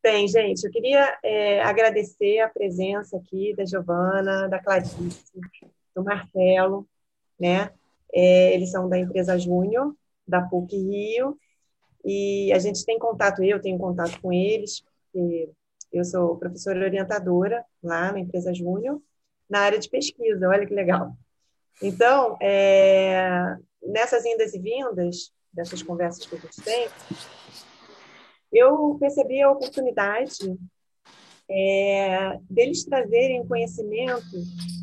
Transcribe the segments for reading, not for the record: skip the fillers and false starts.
Bem, gente, eu queria agradecer a presença aqui da Giovana, da Clarice, do Marcelo, né? Eles são da empresa Júnior, da PUC Rio, e a gente tem contato, eu tenho contato com eles, porque eu sou professora orientadora lá na empresa Júnior, na área de pesquisa, olha que legal. Então, nessas indas e vindas, dessas conversas que a gente tem, eu percebi a oportunidade deles trazerem conhecimento,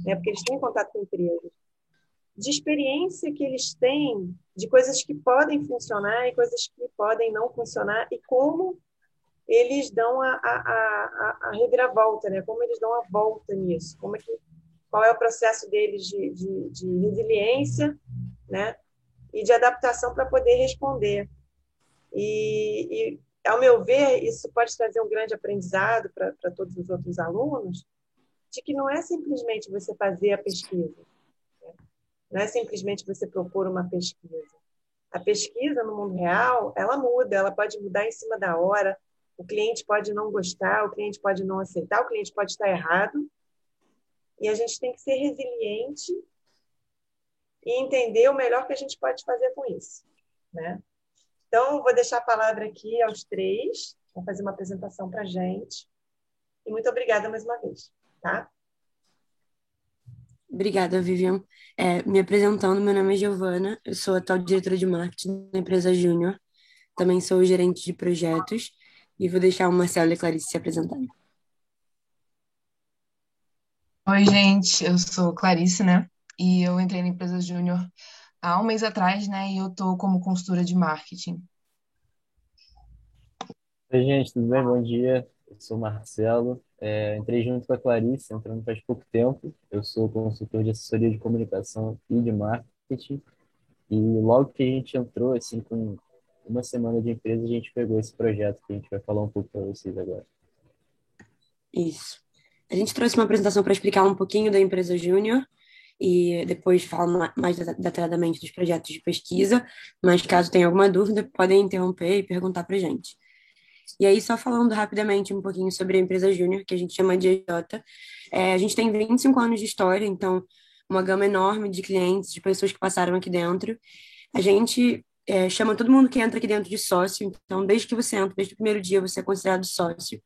né, porque eles estão em contato com empresas, de experiência que eles têm, de coisas que podem funcionar e coisas que podem não funcionar, e como eles dão a reviravolta, né? Como eles dão a volta nisso, qual é o processo deles de resiliência, né? E de adaptação para poder responder. Ao meu ver, isso pode trazer um grande aprendizado para todos os outros alunos, de que não é simplesmente você fazer a pesquisa, né? Não é simplesmente você propor uma pesquisa. A pesquisa no mundo real, ela muda, ela pode mudar em cima da hora, o cliente pode não gostar, o cliente pode não aceitar, o cliente pode estar errado, e a gente tem que ser resiliente e entender o melhor que a gente pode fazer com isso, né? Então, eu vou deixar a palavra aqui aos três, vão fazer uma apresentação para a gente, e muito obrigada mais uma vez, tá? Obrigada, Vivian. Me apresentando, meu nome é Giovana, eu sou atual diretora de marketing da empresa Júnior, também sou gerente de projetos e vou deixar o Marcelo e a Clarice se apresentarem. Oi, gente, eu sou Clarice, né? E eu entrei na empresa Júnior há um mês atrás, né? E eu tô como consultora de marketing. Oi, gente, tudo bem? Bom dia. Eu sou o Marcelo. Entrei junto com a Clarice, entrando faz pouco tempo. Eu sou consultor de assessoria de comunicação e de marketing. E logo que a gente entrou, assim, com uma semana de empresa, a gente pegou esse projeto que a gente vai falar um pouco para vocês agora. Isso. A gente trouxe uma apresentação para explicar um pouquinho da empresa Júnior e depois falar mais detalhadamente dos projetos de pesquisa, mas caso tenha alguma dúvida, podem interromper e perguntar para a gente. E aí, só falando rapidamente um pouquinho sobre a empresa Júnior, que a gente chama de EJ, a gente tem 25 anos de história, então uma gama enorme de clientes, de pessoas que passaram aqui dentro. A gente chama todo mundo que entra aqui dentro de sócio, então desde que você entra, desde o primeiro dia, você é considerado sócio.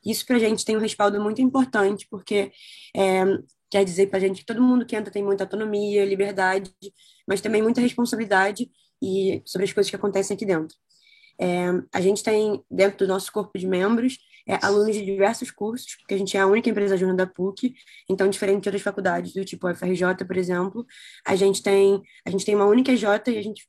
Isso para a gente tem um respaldo muito importante, porque é, quer dizer para a gente que todo mundo que entra tem muita autonomia, liberdade, mas também muita responsabilidade e sobre as coisas que acontecem aqui dentro. A gente tem, dentro do nosso corpo de membros, alunos de diversos cursos, porque a gente é a única empresa júnior da PUC, então, diferente de outras faculdades, do tipo a FRJ, por exemplo, a gente tem uma única EJ e a gente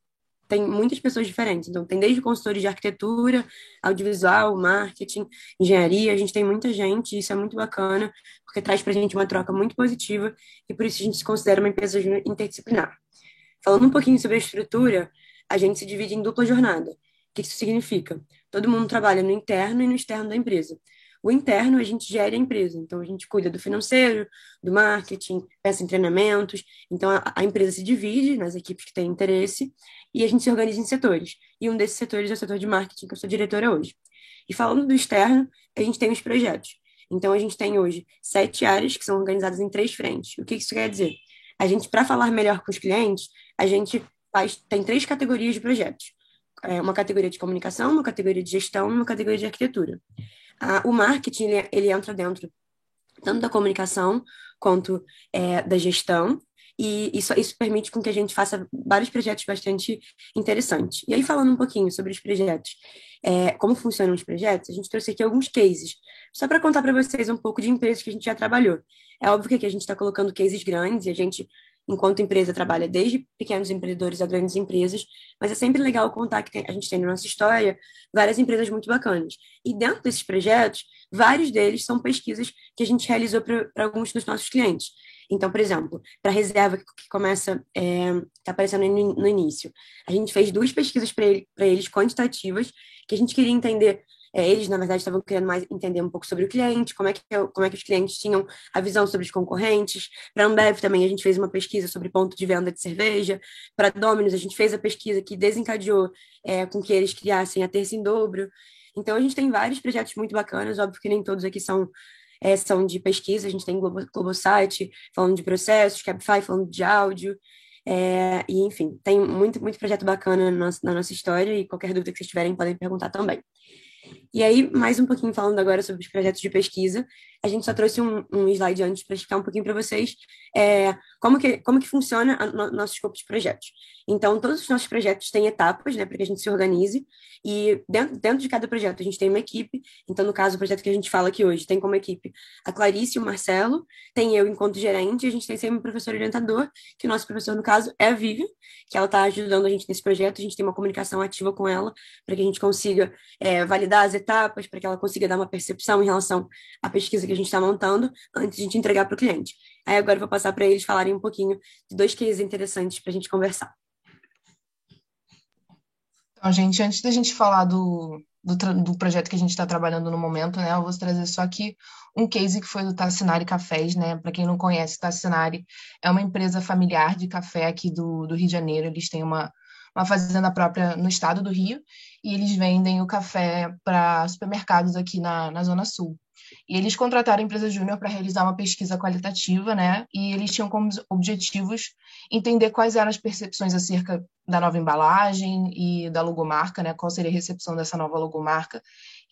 tem muitas pessoas diferentes. Então, tem desde consultores de arquitetura, audiovisual, marketing, engenharia, a gente tem muita gente, e isso é muito bacana, porque traz para a gente uma troca muito positiva, e por isso a gente se considera uma empresa júnior interdisciplinar. Falando um pouquinho sobre a estrutura, a gente se divide em dupla jornada. O que isso significa? Todo mundo trabalha no interno e no externo da empresa. O interno, a gente gera a empresa, então a gente cuida do financeiro, do marketing, pensa em treinamentos. Então a empresa se divide nas equipes que têm interesse e a gente se organiza em setores. E um desses setores é o setor de marketing, que eu sou diretora hoje. E falando do externo, a gente tem os projetos. Então a gente tem hoje 7 áreas que são organizadas em 3 frentes. O que isso quer dizer? A gente, para falar melhor com os clientes, a gente tem 3 categorias de projetos. Uma categoria de comunicação, uma categoria de gestão e uma categoria de arquitetura. O marketing, ele entra dentro tanto da comunicação quanto da gestão, e isso permite com que a gente faça vários projetos bastante interessantes. E aí, falando um pouquinho sobre os projetos, como funcionam os projetos, a gente trouxe aqui alguns cases, só para contar para vocês um pouco de empresas que a gente já trabalhou. É óbvio que aqui a gente está colocando cases grandes, e a gente, enquanto empresa, trabalha desde pequenos empreendedores a grandes empresas, mas é sempre legal contar que a gente tem na nossa história várias empresas muito bacanas. E dentro desses projetos, vários deles são pesquisas que a gente realizou para alguns dos nossos clientes. Então, por exemplo, para a reserva que começa, está aparecendo no início, a gente fez 2 pesquisas para eles quantitativas, que a gente queria entender. Eles, na verdade, estavam querendo mais entender um pouco sobre o cliente, como é que os clientes tinham a visão sobre os concorrentes. Para a Ambev também, a gente fez uma pesquisa sobre ponto de venda de cerveja. Para a Domino's, a gente fez a pesquisa que desencadeou com que eles criassem a Terça em Dobro. Então, a gente tem vários projetos muito bacanas, óbvio que nem todos aqui são de pesquisa, a gente tem Globosat falando de processos, Cabify falando de áudio, e enfim, tem muito, muito projeto bacana na nossa história, e qualquer dúvida que vocês tiverem podem perguntar também. E aí, mais um pouquinho falando agora sobre os projetos de pesquisa, a gente só trouxe um slide antes para explicar um pouquinho para vocês como que funciona nosso escopo de projetos. Então, todos os nossos projetos têm etapas, né, para que a gente se organize, e dentro de cada projeto a gente tem uma equipe. Então, no caso, o projeto que a gente fala aqui hoje tem como equipe a Clarice e o Marcelo, tem eu enquanto gerente, e a gente tem sempre um professor orientador, que o nosso professor, no caso, é a Vivian, que ela está ajudando a gente nesse projeto, a gente tem uma comunicação ativa com ela, para que a gente consiga validar as etapas, para que ela consiga dar uma percepção em relação à pesquisa que a gente está montando, antes de a gente entregar para o cliente. Aí agora eu vou passar para eles falarem um pouquinho de 2 cases interessantes para a gente conversar. Então, gente, antes da gente falar do projeto que a gente está trabalhando no momento, né, eu vou trazer só aqui um case que foi do Tassinari Cafés, né? Para quem não conhece, Tassinari é uma empresa familiar de café aqui do Rio de Janeiro. Eles têm uma fazenda própria no estado do Rio e eles vendem o café para supermercados aqui na Zona Sul. E eles contrataram a empresa Júnior para realizar uma pesquisa qualitativa, né? E eles tinham como objetivos entender quais eram as percepções acerca da nova embalagem e da logomarca, né? Qual seria a recepção dessa nova logomarca,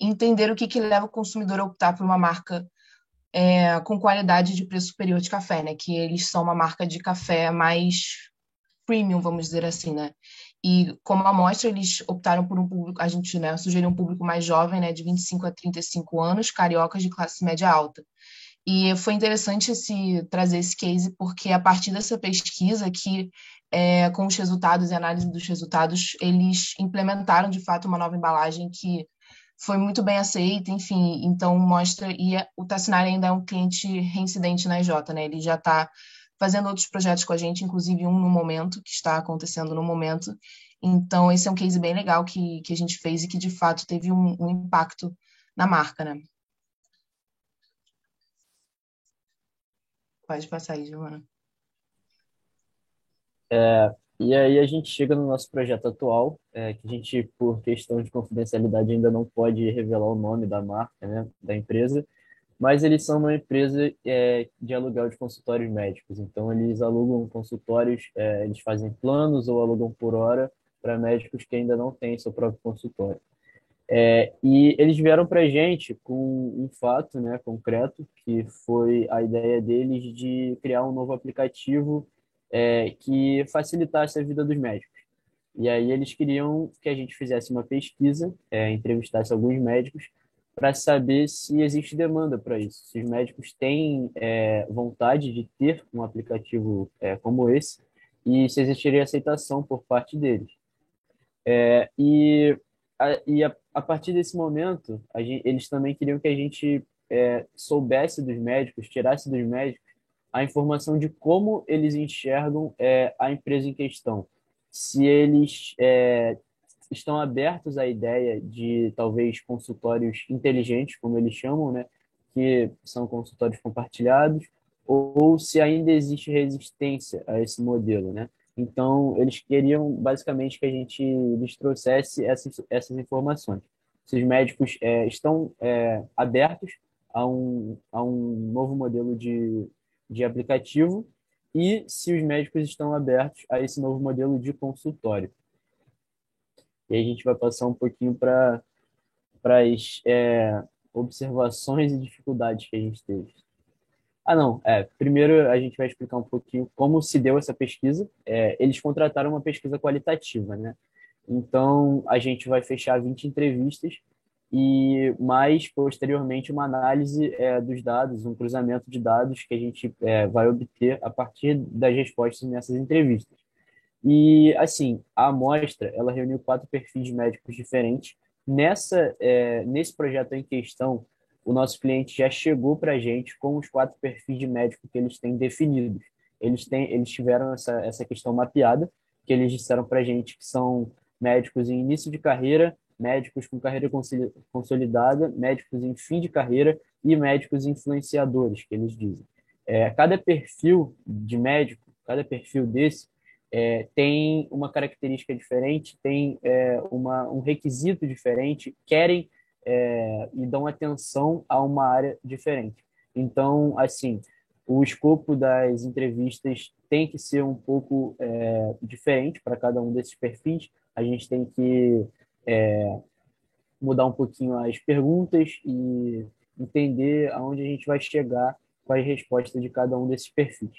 e entender o que leva o consumidor a optar por uma marca com qualidade de preço superior de café, né? Que eles são uma marca de café mais premium, vamos dizer assim, né? E como amostra, eles optaram por um público, a gente, né, sugeriu um público mais jovem, né, de 25 a 35 anos, cariocas de classe média alta. E foi interessante trazer esse case, porque a partir dessa pesquisa com os resultados e análise dos resultados, eles implementaram, de fato, uma nova embalagem que foi muito bem aceita, enfim, então mostra, o Tassinari ainda é um cliente reincidente na EJ, né, ele já está fazendo outros projetos com a gente, inclusive um no momento, que está acontecendo no momento. Então, esse é um case bem legal que a gente fez e que, de fato, teve um impacto na marca, né? Pode passar aí, Giovana. E aí a gente chega no nosso projeto atual, que a gente, por questão de confidencialidade, ainda não pode revelar o nome da marca, né, da empresa, mas eles são uma empresa de aluguel de consultórios médicos. Então, eles alugam consultórios, eles fazem planos ou alugam por hora para médicos que ainda não têm seu próprio consultório. E eles vieram para a gente com um fato, né, concreto, que foi a ideia deles de criar um novo aplicativo que facilitasse a vida dos médicos. E aí eles queriam que a gente fizesse uma pesquisa, entrevistasse alguns médicos, para saber se existe demanda para isso, se os médicos têm vontade de ter um aplicativo como esse e se existiria aceitação por parte deles. E a partir desse momento, eles também queriam que a gente soubesse dos médicos, tirasse dos médicos a informação de como eles enxergam a empresa em questão. Se eles estão abertos à ideia de talvez consultórios inteligentes, como eles chamam, né, que são consultórios compartilhados, ou se ainda existe resistência a esse modelo, né? Então, eles queriam basicamente que a gente lhes trouxesse essas informações. Se os médicos estão abertos a um novo modelo de aplicativo e se os médicos estão abertos a esse novo modelo de consultório. E aí a gente vai passar um pouquinho para as observações e dificuldades que a gente teve. Não. Primeiro a gente vai explicar um pouquinho como se deu essa pesquisa. Eles contrataram uma pesquisa qualitativa, né? Então, a gente vai fechar 20 entrevistas e mais posteriormente uma análise dos dados, um cruzamento de dados que a gente vai obter a partir das respostas nessas entrevistas. E, assim, a amostra, ela reuniu 4 perfis médicos diferentes. Nesse projeto em questão, o nosso cliente já chegou para a gente com os 4 perfis de médico que eles têm definidos. Eles tiveram essa questão mapeada, que eles disseram para a gente que são médicos em início de carreira, médicos com carreira consolidada, médicos em fim de carreira e médicos influenciadores, que eles dizem. Cada perfil de médico, cada perfil desse, tem uma característica diferente, tem um requisito diferente, querem e dão atenção a uma área diferente. Então, assim, o escopo das entrevistas tem que ser um pouco diferente para cada um desses perfis. A gente tem que mudar um pouquinho as perguntas e entender aonde a gente vai chegar com as respostas de cada um desses perfis.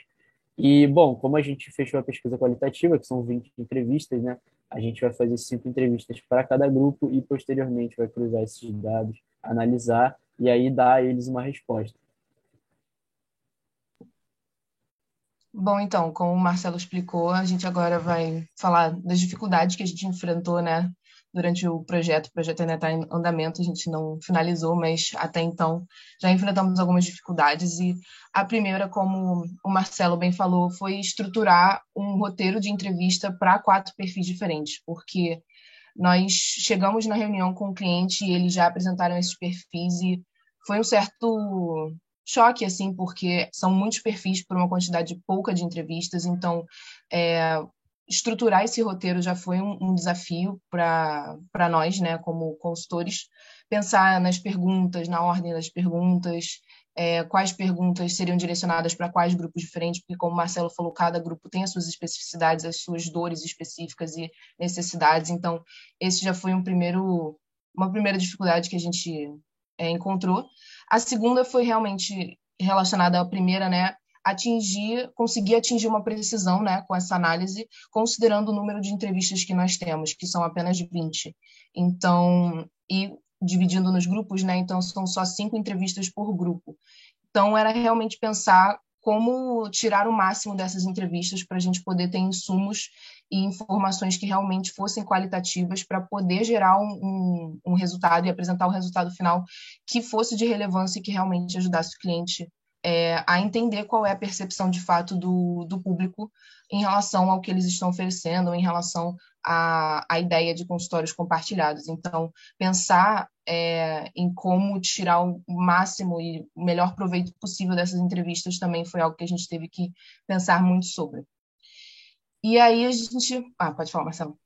E, bom, como a gente fechou a pesquisa qualitativa, que são 20 entrevistas, né? A gente vai fazer 5 entrevistas para cada grupo e, posteriormente, vai cruzar esses dados, analisar e aí dar a eles uma resposta. Bom, então, como o Marcelo explicou, a gente agora vai falar das dificuldades que a gente enfrentou, né, durante o projeto. O projeto ainda está em andamento, a gente não finalizou, mas até então já enfrentamos algumas dificuldades. E a primeira, como o Marcelo bem falou, foi estruturar um roteiro de entrevista para 4 perfis diferentes, porque nós chegamos na reunião com o cliente e eles já apresentaram esses perfis e foi um certo choque, assim, porque são muitos perfis por uma quantidade pouca de entrevistas, então estruturar esse roteiro já foi um desafio para nós, né, como consultores, pensar nas perguntas, na ordem das perguntas, quais perguntas seriam direcionadas para quais grupos diferentes, porque, como o Marcelo falou, cada grupo tem as suas especificidades, as suas dores específicas e necessidades, então esse já foi uma primeira dificuldade que a gente encontrou. A segunda foi realmente relacionada à primeira, né, conseguir atingir uma precisão, né, com essa análise, considerando o número de entrevistas que nós temos, que são apenas 20. Então, e dividindo nos grupos, né, então são só 5 entrevistas por grupo. Então, era realmente pensar como tirar o máximo dessas entrevistas para a gente poder ter insumos e informações que realmente fossem qualitativas para poder gerar um resultado e apresentar o resultado final que fosse de relevância e que realmente ajudasse o cliente a entender qual é a percepção de fato do público em relação ao que eles estão oferecendo, em relação à ideia de consultórios compartilhados. Então, pensar em como tirar o máximo e o melhor proveito possível dessas entrevistas também foi algo que a gente teve que pensar muito sobre. E aí a gente... pode falar, Marcelo.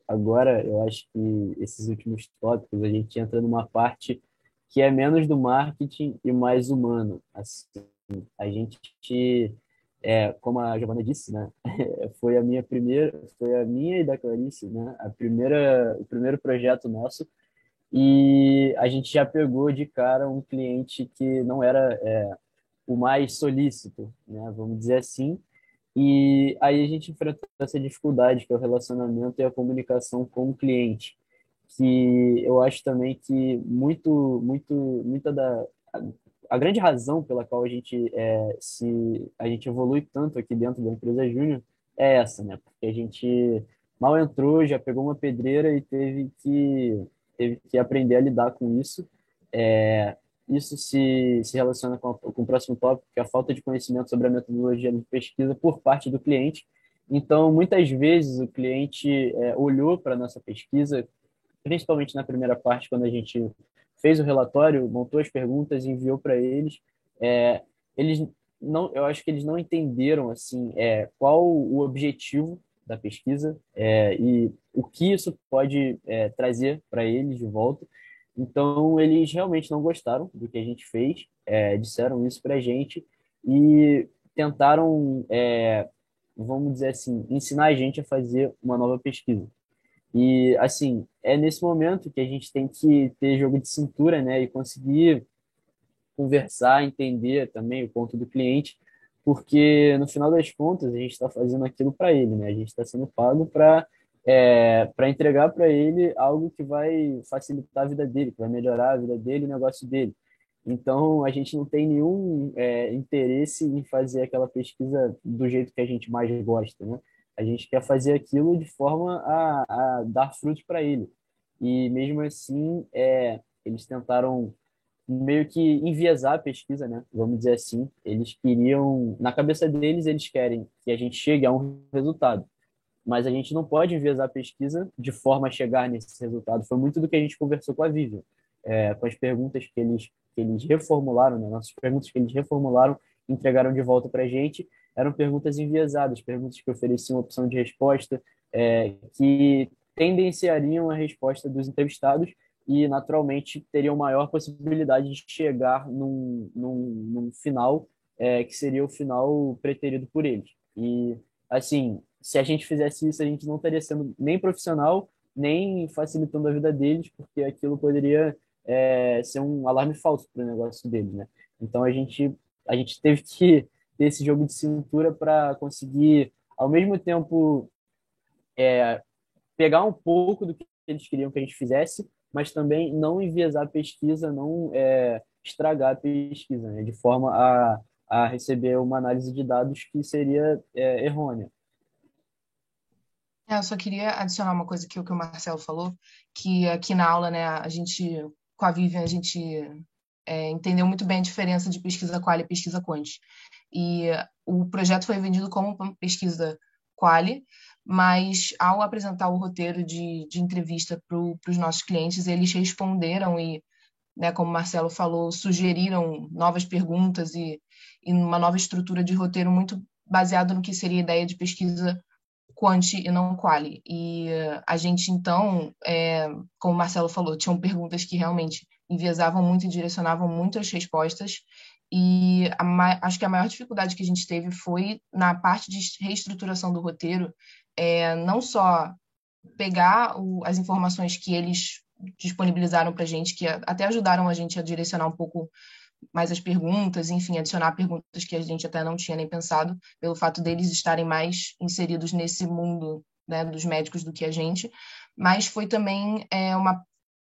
Agora eu acho que esses últimos tópicos a gente entra numa parte que é menos do marketing e mais humano. Assim, a gente, como a Giovana disse, né, foi a minha e da Clarice, né, o primeiro projeto nosso, e a gente já pegou de cara um cliente que não era o mais solícito, né, vamos dizer assim, e aí a gente enfrenta essa dificuldade, que é o relacionamento e a comunicação com o cliente, que eu acho também que muita a grande razão pela qual a gente evolui tanto aqui dentro da empresa Júnior é essa, né? Porque a gente mal entrou, já pegou uma pedreira e teve que aprender a lidar com isso. Isso se relaciona com o próximo tópico, que é a falta de conhecimento sobre a metodologia de pesquisa por parte do cliente. Então, muitas vezes o cliente olhou para a nossa pesquisa, principalmente na primeira parte, quando a gente fez o relatório, montou as perguntas e enviou para eles. Eles não, eu acho que eles não entenderam assim qual o objetivo da pesquisa e o que isso pode trazer para eles de volta. Então, eles realmente não gostaram do que a gente fez, disseram isso para a gente e tentaram, vamos dizer assim, ensinar a gente a fazer uma nova pesquisa. E, assim, é nesse momento que a gente tem que ter jogo de cintura, né, e conseguir conversar, entender também o ponto do cliente, porque no final das contas a gente está fazendo aquilo para ele, né? A gente está sendo pago para entregar para ele algo que vai facilitar a vida dele, que vai melhorar a vida dele, o negócio dele. Então a gente não tem nenhum interesse em fazer aquela pesquisa do jeito que a gente mais gosta, né? A gente quer fazer aquilo de forma a dar frutos para ele. E mesmo assim, eles tentaram meio que enviesar a pesquisa, né? Vamos dizer assim. Eles queriam, na cabeça deles, eles querem que a gente chegue a um resultado, mas a gente não pode enviesar a pesquisa de forma a chegar nesse resultado. Foi muito do que a gente conversou com a Vivian, com as perguntas que eles reformularam, né? Nossas perguntas que eles reformularam, entregaram de volta para a gente, eram perguntas enviesadas, perguntas que ofereciam opção de resposta, que tendenciariam a resposta dos entrevistados e, naturalmente, teriam maior possibilidade de chegar num final que seria o final preterido por eles. E, assim, se a gente fizesse isso, a gente não estaria sendo nem profissional, nem facilitando a vida deles, porque aquilo poderia ser um alarme falso para o negócio deles, né? Então, a gente teve que ter esse jogo de cintura para conseguir, ao mesmo tempo, pegar um pouco do que eles queriam que a gente fizesse, mas também não enviesar a pesquisa, não estragar a pesquisa, né? De forma a receber uma análise de dados que seria errônea. Eu só queria adicionar uma coisa que o Marcelo falou, que aqui na aula, né, com a Vivian, a gente entendeu muito bem a diferença de pesquisa quali e pesquisa quant. E o projeto foi vendido como uma pesquisa quali, mas ao apresentar o roteiro de entrevista para os nossos clientes, eles responderam e, né, como o Marcelo falou, sugeriram novas perguntas e uma nova estrutura de roteiro muito baseado no que seria a ideia de pesquisa quant e não quali. E a gente, então, como o Marcelo falou, tinham perguntas que realmente enviesavam muito e direcionavam muito as respostas. E acho que a maior dificuldade que a gente teve foi na parte de reestruturação do roteiro, não só pegar as informações que eles disponibilizaram para a gente, que até ajudaram a gente a direcionar um pouco mais as perguntas, enfim, adicionar perguntas que a gente até não tinha nem pensado, pelo fato deles estarem mais inseridos nesse mundo, né, dos médicos do que a gente, mas foi também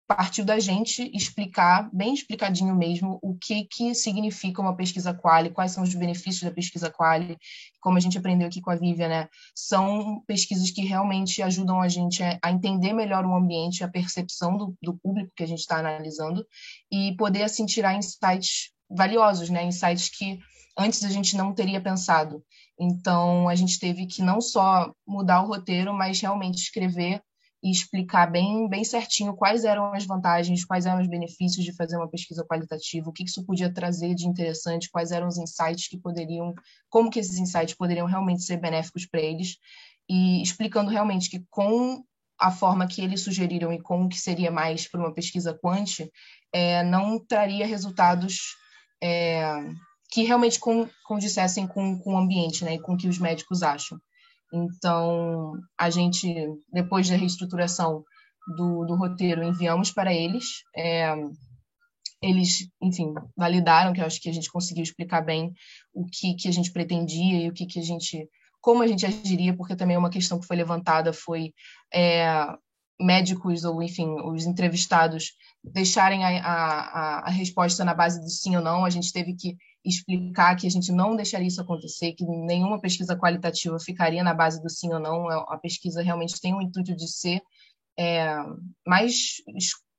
partiu da gente explicar, bem explicadinho mesmo, o que significa uma pesquisa quali, quais são os benefícios da pesquisa quali, como a gente aprendeu aqui com a Vivian, né? São pesquisas que realmente ajudam a gente a entender melhor o ambiente, a percepção do público que a gente está analisando e poder, assim, tirar insights valiosos, né? Insights que antes a gente não teria pensado. Então, a gente teve que não só mudar o roteiro, mas realmente escrever e explicar bem certinho quais eram as vantagens, quais eram os benefícios de fazer uma pesquisa qualitativa, o que isso podia trazer de interessante, quais eram os insights que poderiam, como que esses insights poderiam realmente ser benéficos para eles, e explicando realmente que com a forma que eles sugeriram e com o que seria mais para uma pesquisa quant, não traria resultados que realmente condissessem com o ambiente, né, e com o que os médicos acham. Então, a gente, depois da reestruturação do roteiro, enviamos para eles. Eles, enfim, validaram, que eu acho que a gente conseguiu explicar bem o que a gente pretendia e como a gente agiria, porque também uma questão que foi levantada foi médicos ou, enfim, os entrevistados deixarem a resposta na base do sim ou não. A gente teve que explicar que a gente não deixaria isso acontecer, que nenhuma pesquisa qualitativa ficaria na base do sim ou não. A pesquisa realmente tem o intuito de ser mais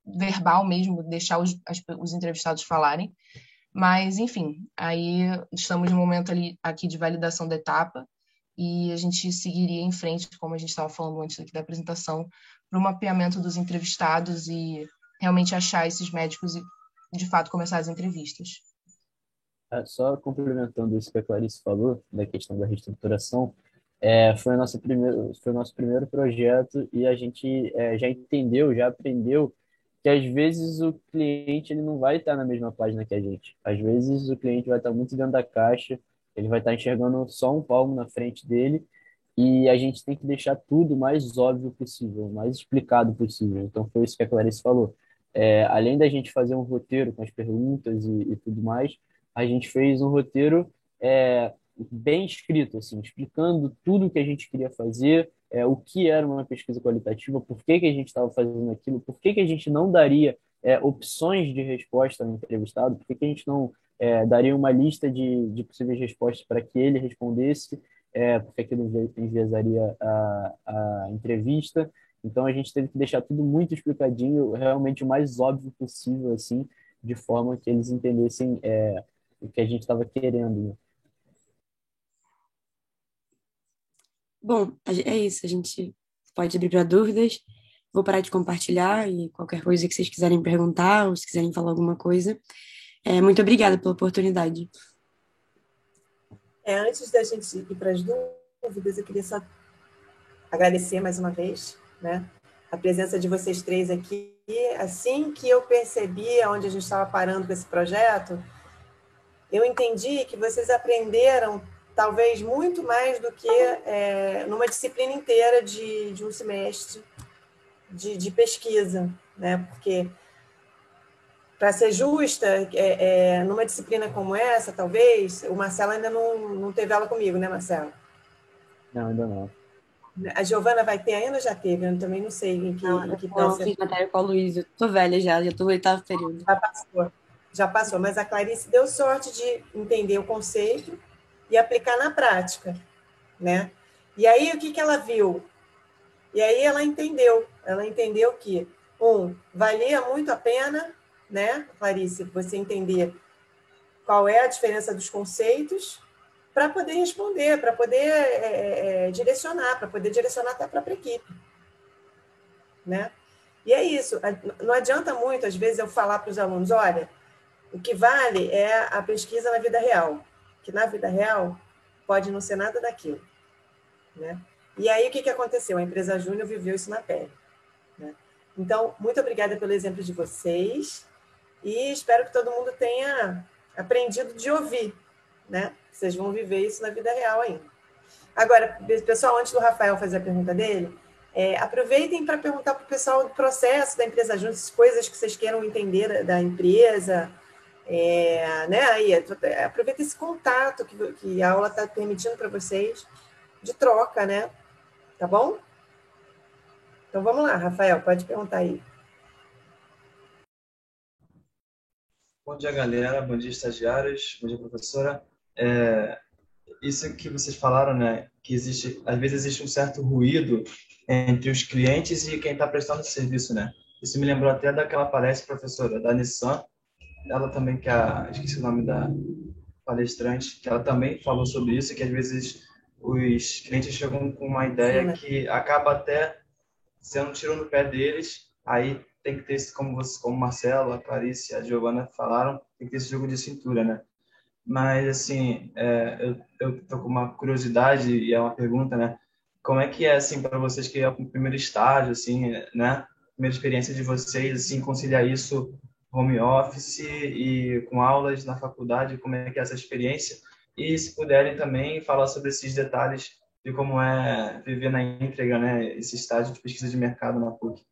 verbal mesmo, deixar os entrevistados falarem. Mas, enfim, aí estamos no momento aqui de validação da etapa e a gente seguiria em frente, como a gente estava falando antes aqui da apresentação, para o mapeamento dos entrevistados e realmente achar esses médicos e, de fato, começar as entrevistas. Só complementando isso que a Clarice falou, da questão da reestruturação, foi o nosso primeiro projeto e a gente já entendeu, já aprendeu que às vezes o cliente ele não vai estar na mesma página que a gente. Às vezes o cliente vai estar muito dentro da caixa, ele vai estar enxergando só um palmo na frente dele e a gente tem que deixar tudo o mais óbvio possível, o mais explicado possível. Então foi isso que a Clarice falou. Além da gente fazer um roteiro com as perguntas e tudo mais, a gente fez um roteiro bem escrito, assim, explicando tudo o que a gente queria fazer, o que era uma pesquisa qualitativa, por que que a gente estava fazendo aquilo, por que que a gente não daria opções de resposta ao entrevistado, por que que a gente não daria uma lista de possíveis respostas para que ele respondesse, porque aquilo enviesaria a entrevista. Então a gente teve que deixar tudo muito explicadinho, realmente o mais óbvio possível, assim, de forma que eles entendessem o que a gente estava querendo, né? Bom, é isso. A gente pode abrir para dúvidas. Vou parar de compartilhar e qualquer coisa que vocês quiserem perguntar ou se quiserem falar alguma coisa. Muito obrigada pela oportunidade. Antes da gente ir para as dúvidas, eu queria só agradecer mais uma vez, né, a presença de vocês três aqui. Assim que eu percebi onde a gente estava parando com esse projeto, eu entendi que vocês aprenderam talvez muito mais do que numa disciplina inteira de um semestre de pesquisa, né? Porque, para ser justa, numa disciplina como essa, talvez, o Marcelo ainda não teve aula comigo, né, Marcelo? Não, ainda não. A Giovana vai ter ainda ou já teve? Eu também não sei em que Não, eu fiz matéria com a Luísa. Tô velha já tô no 8º período. Já passou, mas a Clarice deu sorte de entender o conceito e aplicar na prática, né? E aí, o que ela viu? E aí ela entendeu que, valia muito a pena, né, Clarice, você entender qual é a diferença dos conceitos para poder responder, para poder direcionar, para poder direcionar até a própria equipe, né? E é isso, não adianta muito, às vezes, eu falar para os alunos, olha, o que vale é a pesquisa na vida real, que na vida real pode não ser nada daquilo, né? E aí, o que aconteceu? A empresa Júnior viveu isso na pele, né? Então, muito obrigada pelo exemplo de vocês e espero que todo mundo tenha aprendido de ouvir, né? Vocês vão viver isso na vida real ainda. Agora, pessoal, antes do Rafael fazer a pergunta dele, aproveitem para perguntar para o pessoal do processo da empresa Júnior, coisas que vocês queiram entender da empresa, né? Aí, aproveita esse contato que a aula está permitindo para vocês de troca, né? Tá bom? Então, vamos lá, Rafael, pode perguntar aí. Bom dia, galera. Bom dia, estagiários. Bom dia, professora. Isso que vocês falaram, né? Que às vezes existe um certo ruído entre os clientes e quem está prestando serviço, né? Isso me lembrou até daquela palestra, professora, da Nissan. Ela também, esqueci o nome da palestrante, que ela também falou sobre isso, que às vezes os clientes chegam com uma ideia, sim, né, que acaba até sendo um tiro no pé deles. Aí tem que ter esse, como o Marcelo, a Clarice, a Giovana falaram, tem que ter esse jogo de cintura, né? Mas, assim, eu tô com uma curiosidade e é uma pergunta, né? Como é que é, assim, para vocês que é o primeiro estágio, assim, né? Primeira experiência de vocês, assim, conciliar isso home office e com aulas na faculdade, como é que é essa experiência? E, se puderem também, falar sobre esses detalhes de como é viver na íntegra, né? Esse estágio de pesquisa de mercado na PUC.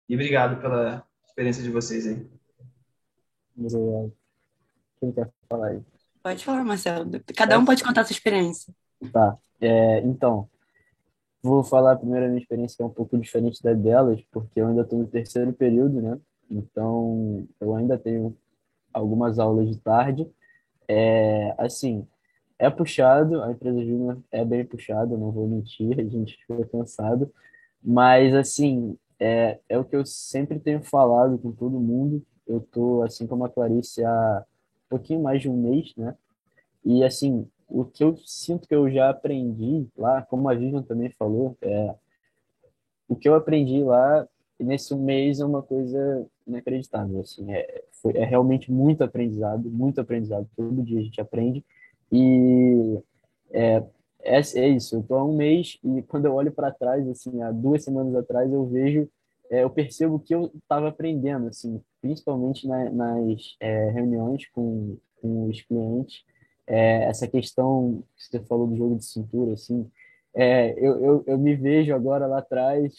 E obrigado pela experiência de vocês aí. Obrigado. Quem quer falar aí? Pode falar, Marcelo. Cada um pode contar a sua experiência. Tá. Então, vou falar primeiro a minha experiência, que é um pouco diferente da delas, porque eu ainda estou no 3º período, né? Então, eu ainda tenho algumas aulas de tarde. Assim, é puxado, a empresa júnior é bem puxada, não vou mentir, a gente fica cansado, mas, assim, é o que eu sempre tenho falado com todo mundo. Eu tô, assim como a Clarice, há um pouquinho mais de um mês, né? E, assim, o que eu sinto que eu já aprendi lá, como a Vivian também falou, o que eu aprendi lá nesse um mês é uma coisa inacreditável, assim, é realmente muito aprendizado, todo dia a gente aprende, e é, é isso, eu tô há um mês e quando eu olho para trás, assim, há 2 semanas atrás, eu percebo que eu estava aprendendo, assim, principalmente nas reuniões com os clientes, essa questão que você falou do jogo de cintura, assim, eu me vejo agora lá atrás,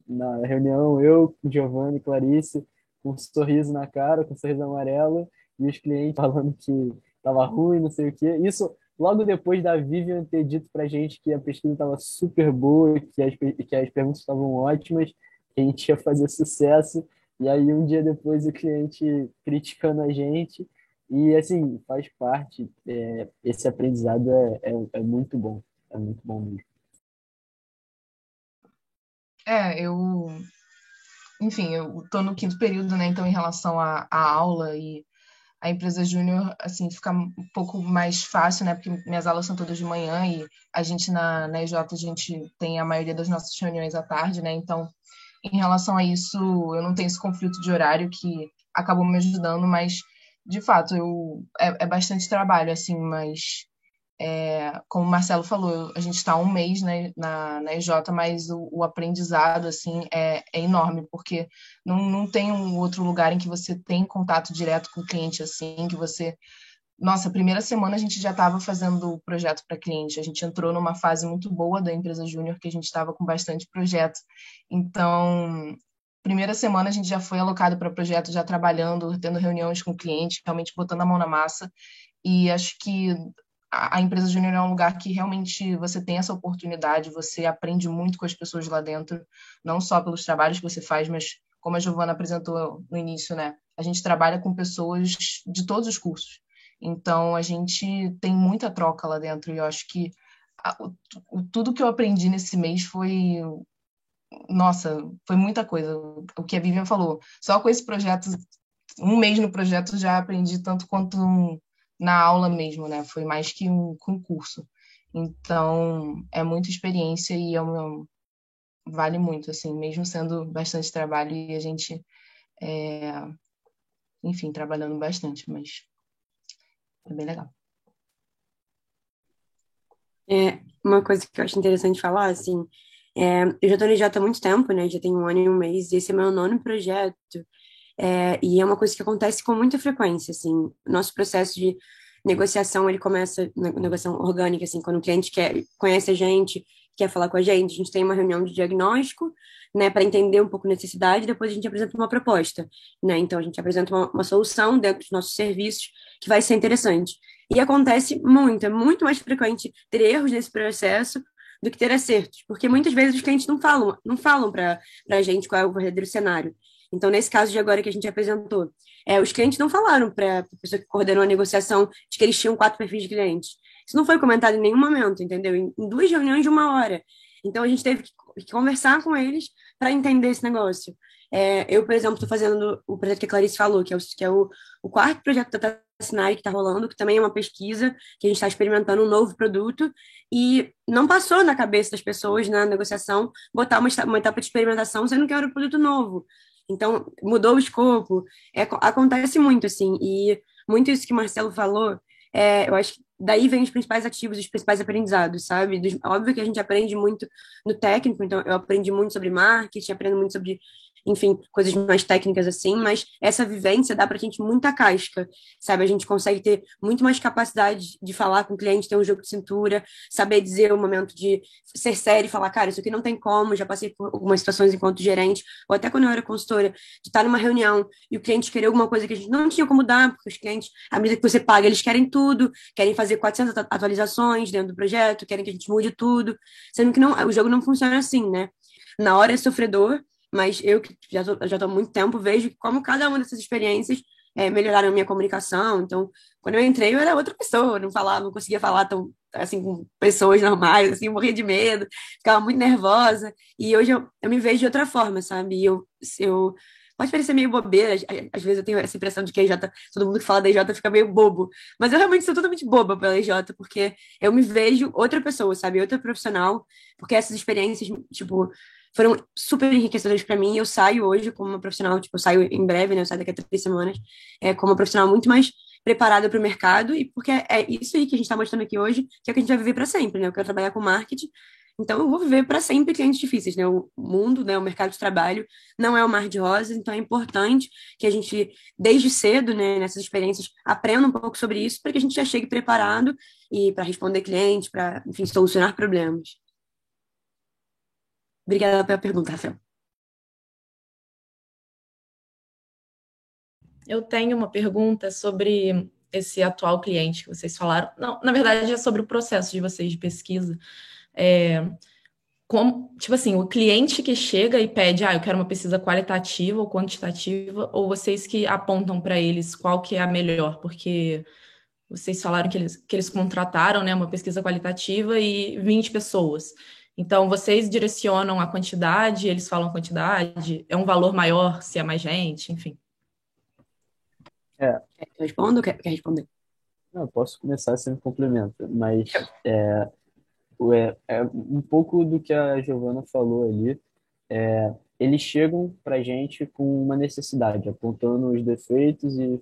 na reunião, eu, Giovanni, Clarice, com um sorriso na cara, com um sorriso amarelo, e os clientes falando que estava ruim, não sei o quê. Isso logo depois da Vivian ter dito para a gente que a pesquisa estava super boa, que as perguntas estavam ótimas, que a gente ia fazer sucesso, e aí um dia depois o cliente criticando a gente, e assim, faz parte, esse aprendizado é muito bom. É muito bom mesmo. Enfim, eu tô no 5º período, né? Então, em relação à aula e a empresa júnior, assim, fica um pouco mais fácil, né? Porque minhas aulas são todas de manhã e a gente na EJ, a gente tem a maioria das nossas reuniões à tarde, né? Então, em relação a isso, eu não tenho esse conflito de horário que acabou me ajudando, mas, de fato, é bastante trabalho, assim, mas Como o Marcelo falou, a gente está há um mês, né, na EJ, mas o aprendizado assim é enorme, porque não tem um outro lugar em que você tem contato direto com o cliente assim, que você... Nossa, a primeira semana a gente já estava fazendo o projeto para cliente, a gente entrou numa fase muito boa da empresa júnior, que a gente estava com bastante projeto. Então, primeira semana a gente já foi alocado para projeto, já trabalhando, tendo reuniões com o cliente, realmente botando a mão na massa. E acho que a empresa júnior é um lugar que realmente você tem essa oportunidade, você aprende muito com as pessoas lá dentro, não só pelos trabalhos que você faz, mas como a Giovana apresentou no início, né? A gente trabalha com pessoas de todos os cursos. Então, a gente tem muita troca lá dentro e eu acho que tudo que eu aprendi nesse mês foi, nossa, foi muita coisa. O que a Vivian falou, só com esse projeto, um mês no projeto já aprendi tanto quanto na aula mesmo, né? Foi mais que um concurso. Então, é muita experiência e vale muito, assim, mesmo sendo bastante trabalho e a gente, é, enfim, trabalhando bastante, mas é bem legal. Uma coisa que eu acho interessante falar, assim, eu já estou no IJ há muito tempo, né? Já tenho um ano e um mês, e esse é meu nono projeto. E é uma coisa que acontece com muita frequência, assim. Nosso processo de negociação, ele começa, negociação orgânica, assim, quando o cliente conhece a gente, quer falar com a gente tem uma reunião de diagnóstico, né, para entender um pouco a necessidade, depois a gente apresenta uma proposta, né? Então, a gente apresenta uma solução dentro dos nossos serviços que vai ser interessante. E acontece muito, é muito mais frequente ter erros nesse processo do que ter acertos, porque muitas vezes os clientes não falam para a gente qual é o verdadeiro cenário. Então, nesse caso de agora que a gente apresentou, os clientes não falaram para a pessoa que coordenou a negociação de que eles tinham 4 perfis de clientes. Isso não foi comentado em nenhum momento, entendeu? Em 2 reuniões de 1 hora. Então, a gente teve que conversar com eles para entender esse negócio. Eu, por exemplo, estou fazendo o projeto que a Clarice falou, que é o quarto projeto da Tassinari que está rolando, que também é uma pesquisa, que a gente está experimentando um novo produto, e não passou na cabeça das pessoas na negociação botar uma etapa de experimentação, sendo que era um produto novo. Então, mudou o escopo. Acontece muito, assim, e muito isso que o Marcelo falou, eu acho que daí vem os principais ativos, os principais aprendizados, sabe? Óbvio que a gente aprende muito no técnico, então eu aprendi muito sobre marketing, aprendo muito sobre, enfim, coisas mais técnicas assim, mas essa vivência dá pra gente muita casca, sabe? A gente consegue ter muito mais capacidade de falar com o cliente, ter um jogo de cintura, saber dizer o momento de ser sério e falar, cara, isso aqui não tem como, já passei por algumas situações enquanto gerente, ou até quando eu era consultora, de estar numa reunião e o cliente querer alguma coisa que a gente não tinha como dar, porque os clientes, à medida que você paga, eles querem tudo, querem fazer 400 atualizações dentro do projeto, querem que a gente mude tudo, sendo que não, o jogo não funciona assim, né? Na hora é sofredor, mas eu que já tô há muito tempo, vejo como cada uma dessas experiências melhoraram a minha comunicação. Então, quando eu entrei, eu era outra pessoa, não falava, não conseguia falar tão assim com pessoas normais, assim, eu morria de medo, ficava muito nervosa. E hoje eu me vejo de outra forma, sabe? E eu pode parecer meio bobeira, às vezes eu tenho essa impressão de que a EJ, todo mundo que fala da EJ fica meio bobo, mas eu realmente sou totalmente boba pela EJ, porque eu me vejo outra pessoa, sabe? Outra profissional, porque essas experiências, tipo, foram super enriquecedoras para mim. Eu saio hoje como uma profissional, tipo, eu saio em breve, né? Eu saio daqui a 3 semanas, como uma profissional muito mais preparada para o mercado, e porque é isso aí que a gente está mostrando aqui hoje, que é o que a gente vai viver para sempre, né? Eu quero trabalhar com marketing, então eu vou viver para sempre clientes difíceis, né? O mundo, né? O mercado de trabalho não é um mar de rosas, então é importante que a gente, desde cedo, né, nessas experiências, aprenda um pouco sobre isso, para que a gente já chegue preparado e para responder clientes, para, enfim, solucionar problemas. Obrigada pela pergunta, Rafael. Eu tenho uma pergunta sobre esse atual cliente que vocês falaram. Não, na verdade, é sobre o processo de vocês de pesquisa. Tipo assim, o cliente que chega e pede, eu quero uma pesquisa qualitativa ou quantitativa, ou vocês que apontam para eles qual que é a melhor? Porque vocês falaram que eles contrataram, né, uma pesquisa qualitativa e 20 pessoas. Então, vocês direcionam a quantidade, eles falam a quantidade, é um valor maior se é mais gente, enfim. É, Quer que eu responda ou quer responder? não, eu posso começar sendo complemento, mas é um pouco do que a Giovana falou ali. Eles chegam para a gente com uma necessidade, apontando os defeitos e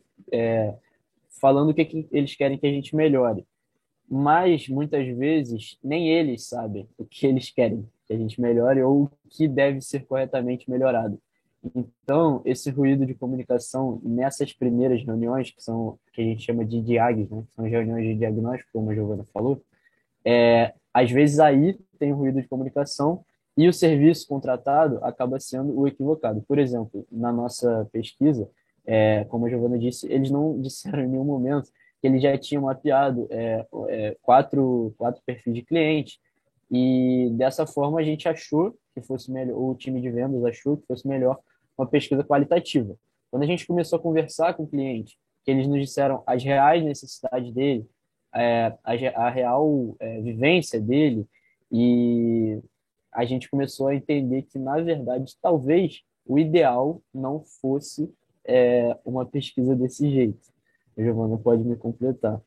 falando o que eles querem que a gente melhore. mas muitas vezes nem eles sabem o que eles querem que a gente melhore ou o que deve ser corretamente melhorado. Então, esse ruído de comunicação nessas primeiras reuniões, que são que a gente chama de diags, né? São as reuniões de diagnóstico, como a Giovana falou, às vezes aí tem um ruído de comunicação e o serviço contratado acaba sendo o equivocado. Por exemplo, na nossa pesquisa, como a Giovana disse, eles não disseram em nenhum momento que eles já tinham mapeado quatro perfis de cliente e dessa forma a gente achou que fosse melhor, o time de vendas achou que fosse melhor uma pesquisa qualitativa. Quando a gente começou a conversar com o cliente, que eles nos disseram as reais necessidades dele, a real vivência dele, e a gente começou a entender que, na verdade, talvez o ideal não fosse uma pesquisa desse jeito. A Giovana pode me completar.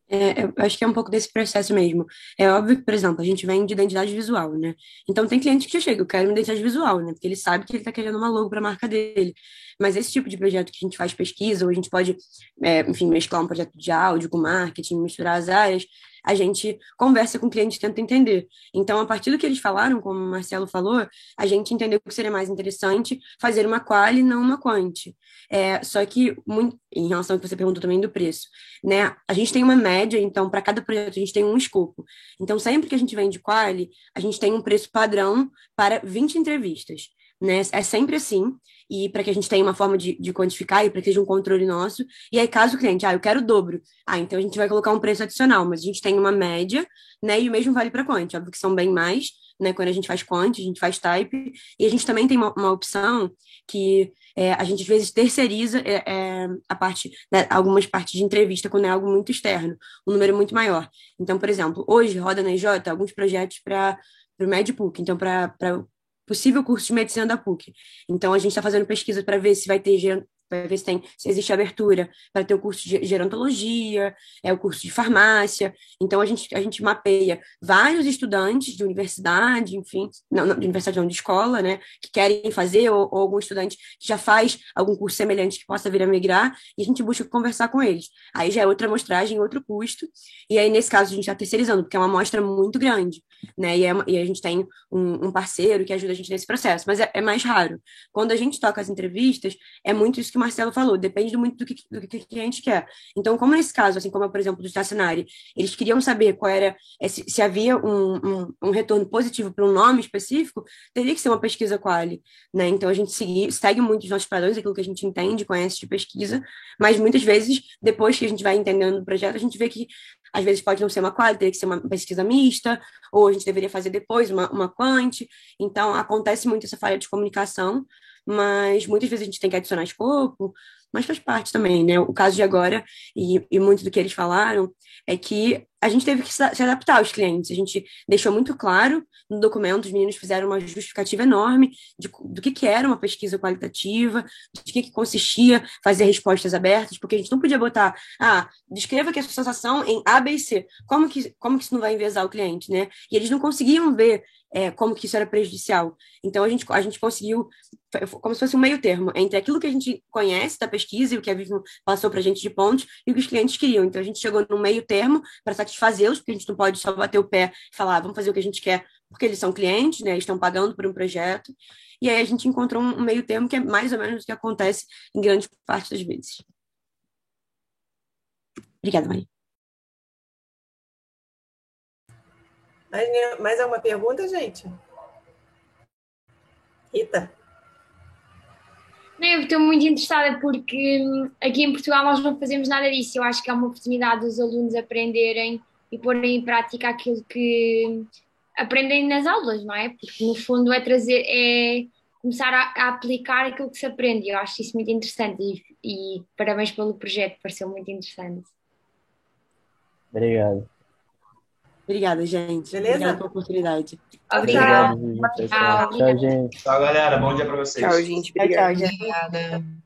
Eu acho que é um pouco desse processo mesmo. É óbvio que, por exemplo, a gente vem de identidade visual, né? Então tem cliente que já chega, eu quero uma identidade visual, né? Porque ele sabe que ele está querendo uma logo para a marca dele. Mas esse tipo de projeto que a gente faz pesquisa, ou a gente pode, enfim, mesclar um projeto de áudio com marketing, misturar as áreas, a gente conversa com o cliente e tenta entender. Então, a partir do que eles falaram, como o Marcelo falou, a gente entendeu que seria mais interessante fazer uma quali, não uma quanti. Só que, em relação ao que você perguntou também do preço, né? A gente tem uma média, então, para cada projeto a gente tem um escopo. Então, sempre que a gente vende quali, a gente tem um preço padrão para 20 entrevistas, né? É sempre assim, e para que a gente tenha uma forma de quantificar e para que seja um controle nosso. E aí, caso o cliente, eu quero o dobro, então a gente vai colocar um preço adicional, mas a gente tem uma média, né? E o mesmo vale para quant, óbvio que são bem mais, né? Quando a gente faz quant, a gente faz type, e a gente também tem uma opção que a gente às vezes terceiriza a parte, né, algumas partes de entrevista quando é algo muito externo, um número muito maior. Então, por exemplo, hoje roda na EJ alguns projetos para o MedPUC, então para possível curso de medicina da PUC. Então, a gente está fazendo pesquisa para ver se vai ter para ver se existe abertura para ter o curso de gerontologia, o curso de farmácia. Então, a gente mapeia vários estudantes de universidade, enfim, não, de universidade não, de escola, né, que querem fazer, ou algum estudante que já faz algum curso semelhante que possa vir a migrar, e a gente busca conversar com eles. Aí já é outra amostragem, outro custo, e aí, nesse caso, a gente está terceirizando, porque é uma amostra muito grande, né, e a gente tem um parceiro que ajuda a gente nesse processo, mas é mais raro. Quando a gente toca as entrevistas, é muito isso que o Marcelo falou, depende muito do que o cliente quer. Então, como nesse caso, assim como, por exemplo, do Stacionari, eles queriam saber qual era, se havia um retorno positivo para um nome específico, teria que ser uma pesquisa quali, né? Então, a gente segue muito os nossos padrões, aquilo que a gente entende, conhece de pesquisa, mas muitas vezes, depois que a gente vai entendendo o projeto, a gente vê que às vezes pode não ser uma quali, teria que ser uma pesquisa mista, ou a gente deveria fazer depois uma quant. Então, acontece muito essa falha de comunicação, mas muitas vezes a gente tem que adicionar escopo, mas faz parte também, né? O caso de agora, e muito do que eles falaram, é que a gente teve que se adaptar aos clientes. A gente deixou muito claro no documento, os meninos fizeram uma justificativa enorme do que era uma pesquisa qualitativa, de que consistia fazer respostas abertas, porque a gente não podia botar, descreva que a sua sensação em A, B e C. Como que isso não vai enviesar o cliente, né? E eles não conseguiam ver como que isso era prejudicial. Então, a gente conseguiu, como se fosse um meio termo, entre aquilo que a gente conhece da pesquisa e o que a Vivian passou para a gente de pontos e o que os clientes queriam. Então, a gente chegou num meio termo para satisfazê-los, porque a gente não pode só bater o pé e falar, vamos fazer o que a gente quer, porque eles são clientes, né? Eles estão pagando por um projeto. E aí a gente encontrou um meio termo que é mais ou menos o que acontece em grande parte das vezes. Obrigada, Maria. Mais alguma pergunta, gente? Rita? Não, eu estou muito interessada porque aqui em Portugal nós não fazemos nada disso. Eu acho que é uma oportunidade dos alunos aprenderem e porem em prática aquilo que aprendem nas aulas, não é? Porque no fundo é começar a aplicar aquilo que se aprende. Eu acho isso muito interessante e parabéns pelo projeto, pareceu muito interessante. Obrigado. Obrigada, gente. Beleza? Obrigada pela oportunidade. Obrigada. Obrigado, Vivi. Tchau. Tchau, gente. Tchau, galera. Bom dia para vocês. Tchau, gente. Tchau, Obrigada. gente. Obrigada.